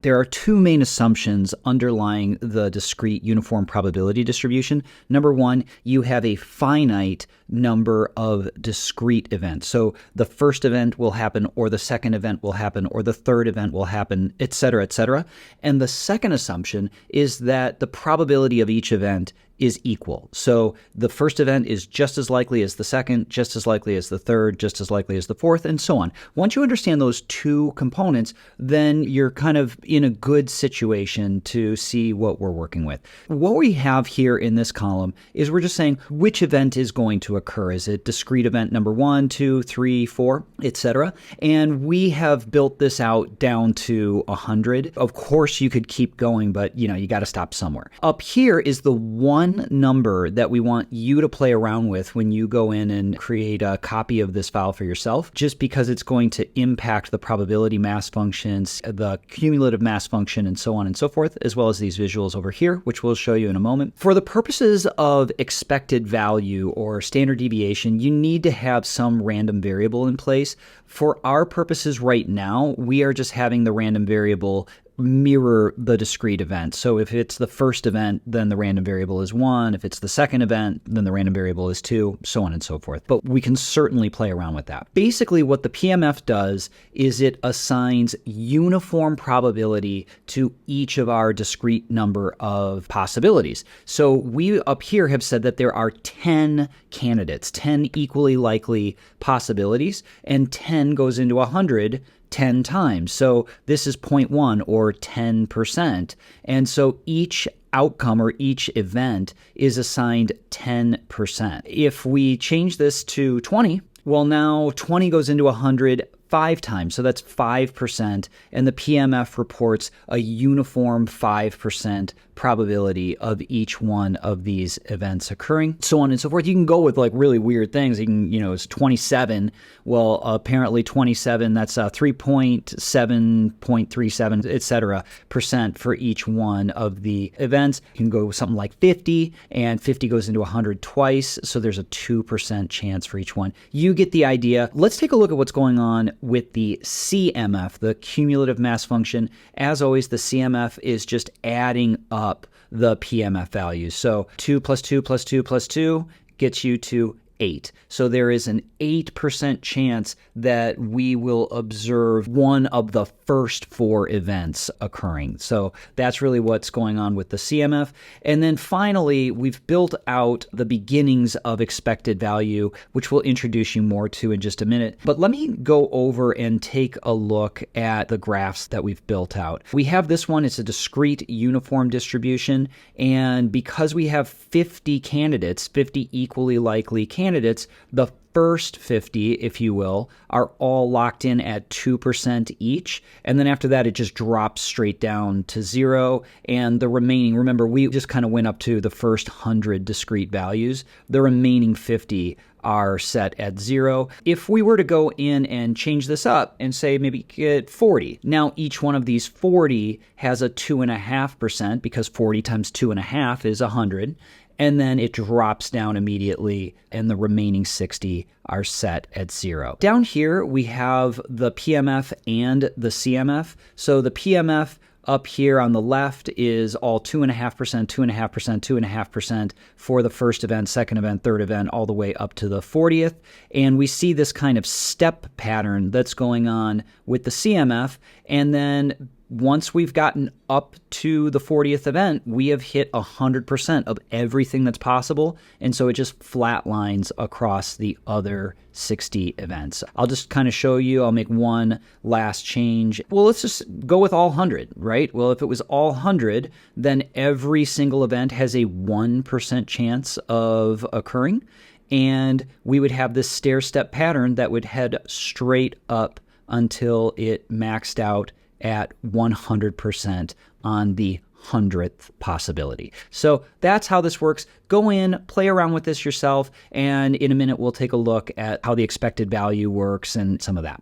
There are two main assumptions underlying the discrete uniform probability distribution. Number one, you have a finite number of discrete events. So the first event will happen, or the second event will happen, or the third event will happen, et cetera, et cetera. And the second assumption is that the probability of each event is equal. So the first event is just as likely as the second, just as likely as the third, just as likely as the fourth, and so on. Once you understand those two components, then you're kind of in a good situation to see what we're working with. What we have here in this column is we're just saying which event is going to occur. Is it discrete event number 1, 2, 3, 4, etc.? And we have built this out down to 100. Of course, you could keep going, but you got to stop somewhere. Up here is the one number that we want you to play around with when you go in and create a copy of this file for yourself, just because it's going to impact the probability mass functions, the cumulative mass function, and so on and so forth, as well as these visuals over here, which we'll show you in a moment. For the purposes of expected value or standard deviation, you need to have some random variable in place. For our purposes right now, we are just having the random variable mirror the discrete event. So if it's the first event, then the random variable is 1. If it's the second event, then the random variable is 2, so on and so forth. But we can certainly play around with that. Basically, what the PMF does is it assigns uniform probability to each of our discrete number of possibilities. So we up here have said that there are 10 candidates, 10 equally likely possibilities, and 10 goes into 100 10 times. So this is 0.1 or 10%. And so each outcome or each event is assigned 10%. If we change this to 20, well, now 20 goes into 100 5 times. So that's 5%. And the PMF reports a uniform 5% probability of each one of these events occurring, so on and so forth. You can go with like really weird things. You can, it's 27. Well, apparently 27, that's 3.7.37, etc. percent for each one of the events. You can go with something like 50, and 50 goes into 100 twice. So there's a 2% chance for each one. You get the idea. Let's take a look at what's going on with the CMF, the cumulative mass function. As always, the CMF is just adding up the PMF values. So 2 plus 2 plus 2 plus 2 gets you to 8. So there is an 8% chance that we will observe one of the first 4 events occurring. So that's really what's going on with the CMF. And then finally, we've built out the beginnings of expected value, which we'll introduce you more to in just a minute. But let me go over and take a look at the graphs that we've built out. We have this one. It's a discrete uniform distribution. And because we have 50 candidates, 50 equally likely candidates, the first 50, if you will, are all locked in at 2% each. And then after that, it just drops straight down to 0. And the remaining, remember, we just kind of went up to the first 100 discrete values. The remaining 50 are set at 0. If we were to go in and change this up and say maybe get 40, now each one of these 40 has a 2.5% because 40 times 2.5 is 100. And then it drops down immediately, and the remaining 60 are set at 0. Down here, we have the PMF and the CMF. So the PMF up here on the left is all 2.5%, 2.5%, 2.5% for the first event, second event, third event, all the way up to the 40th. And we see this kind of step pattern that's going on with the CMF. And then once we've gotten up to the 40th event, we have hit 100% of everything that's possible. And so it just flatlines across the other 60 events. I'll just kind of show you. I'll make one last change. Well, let's just go with all 100, right? Well, if it was all 100, then every single event has a 1% chance of occurring. And we would have this stair-step pattern that would head straight up until it maxed out at 100% on the 100th possibility. So that's how this works. Go in, play around with this yourself, and in a minute we'll take a look at how the expected value works and some of that.